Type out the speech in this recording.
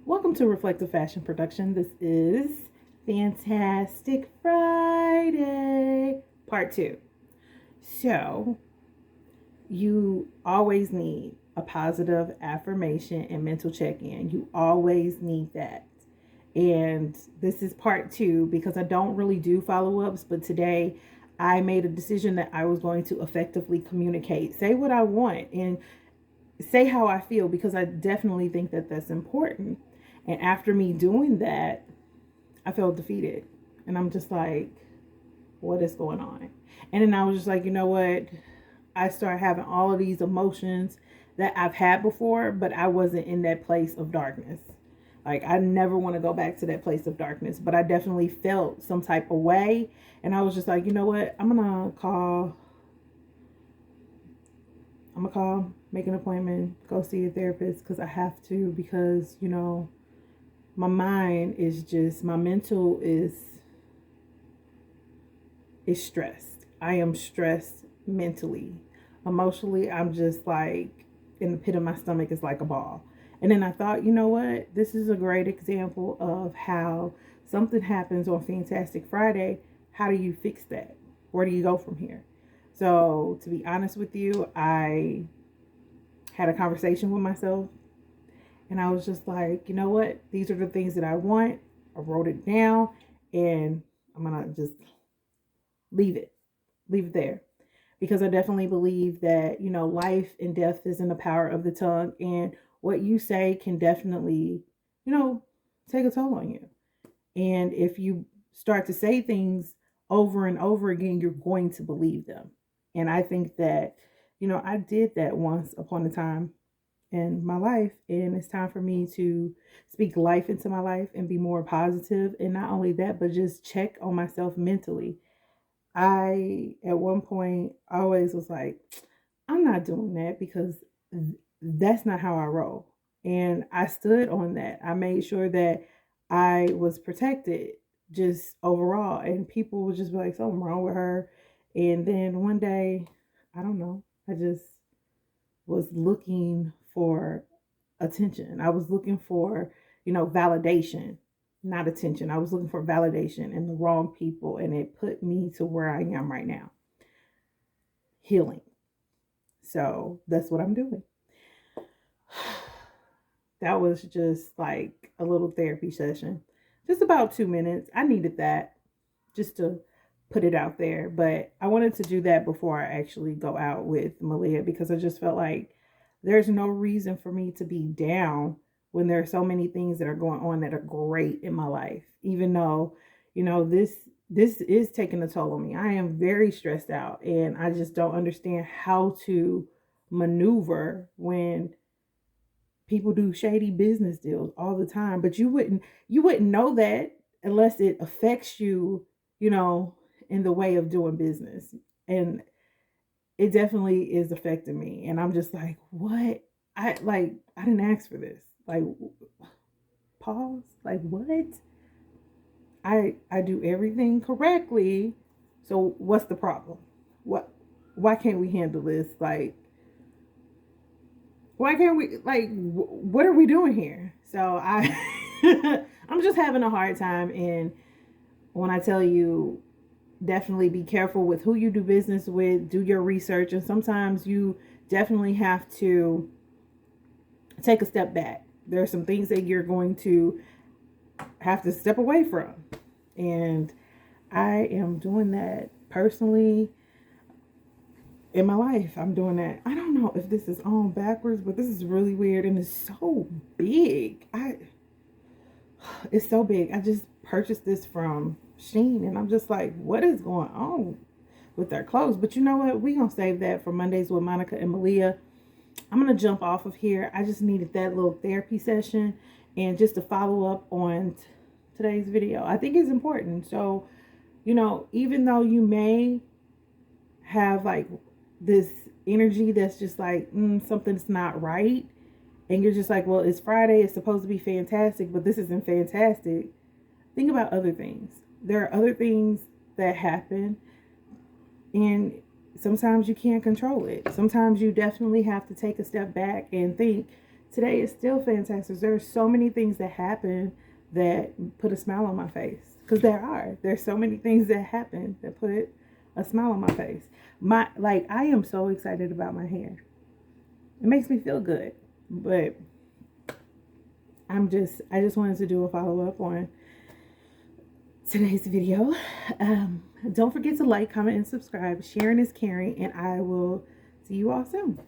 Welcome to Reflective Fashion Production. This is Fantastic Friday, part 2. So, you always need a positive affirmation and mental check-in. You always need that. And this is part 2 because I don't really do follow-ups, but today I made a decision that I was going to effectively communicate, say what I want, and say how I feel, because I definitely think that that's important. And after me doing that, I felt defeated. And I'm just like, what is going on? And then I was just like, you know what? I started having all of these emotions that I've had before, but I wasn't in that place of darkness. Like, I never want to go back to that place of darkness, but I definitely felt some type of way. And I was just like, you know what? I'm going to call, make an appointment, go see a therapist, because I have to, because, my mind is just, my mental is stressed. I am stressed mentally. Emotionally, I'm just like in the pit of my stomach is like a ball. And then I thought, you know what? This is a great example of how something happens on Fantastic Friday. How do you fix that? Where do you go from here? So, to be honest with you, I had a conversation with myself. And I was just like, you know what? These are the things that I want. I wrote it down, and I'm going to just leave it there. Because I definitely believe that, life and death is in the power of the tongue. And what you say can definitely, take a toll on you. And if you start to say things over and over again, you're going to believe them. And I think that, I did that once upon a time in my life, and it's time for me to speak life into my life and be more positive. And not only that, but just check on myself mentally. I at one point always was like, I'm not doing that, because that's not how I roll. And I stood on that. I made sure that I was protected just overall, and people would just be like, something wrong with her. And then one day, I don't know, I just was looking for attention. I was looking for, validation, not attention. I was looking for validation in the wrong people, and it put me to where I am right now, healing. So that's what I'm doing. That was just like a little therapy session, just about 2 minutes. I needed that just to put it out there. But I wanted to do that before I actually go out with Malia, because I just felt like there's no reason for me to be down when there are so many things that are going on that are great in my life. Even though, this is taking a toll on me. I am very stressed out, and I just don't understand how to maneuver when people do shady business deals all the time. But you wouldn't know that unless it affects you, in the way of doing business. And it definitely is affecting me. And I'm just like, what? I didn't ask for this. Like, pause. Like, what? I do everything correctly. So what's the problem? Why can't we handle this? Like, why can't we, like, what are we doing here? So I'm just having a hard time. And when I tell you, definitely be careful with who you do business with, do your research. And sometimes you definitely have to take a step back. There are some things that you're going to have to step away from. And I am doing that personally in my life. I'm doing that. I don't know if this is on backwards, but this is really weird, and it's so big. It's so big. I just purchased this from Shein, and I'm just like, what is going on with their clothes? But you know what? We're going to save that for Mondays with Monica and Malia. I'm going to jump off of here. I just needed that little therapy session, and just to follow up on today's video. I think it's important. So, even though you may have like this energy that's just like, something's not right, and you're just like, well, it's Friday, it's supposed to be fantastic, but this isn't fantastic. Think about other things. There are other things that happen, and sometimes you can't control it. Sometimes you definitely have to take a step back and think, today is still fantastic. There are so many things that happen that put a smile on my face. Because there's so many things that happen that put a smile on my face. I am so excited about my hair. It makes me feel good. But I just wanted to do a follow-up on today's video. Don't forget to like, comment, and subscribe. Sharing is caring, and I will see you all soon.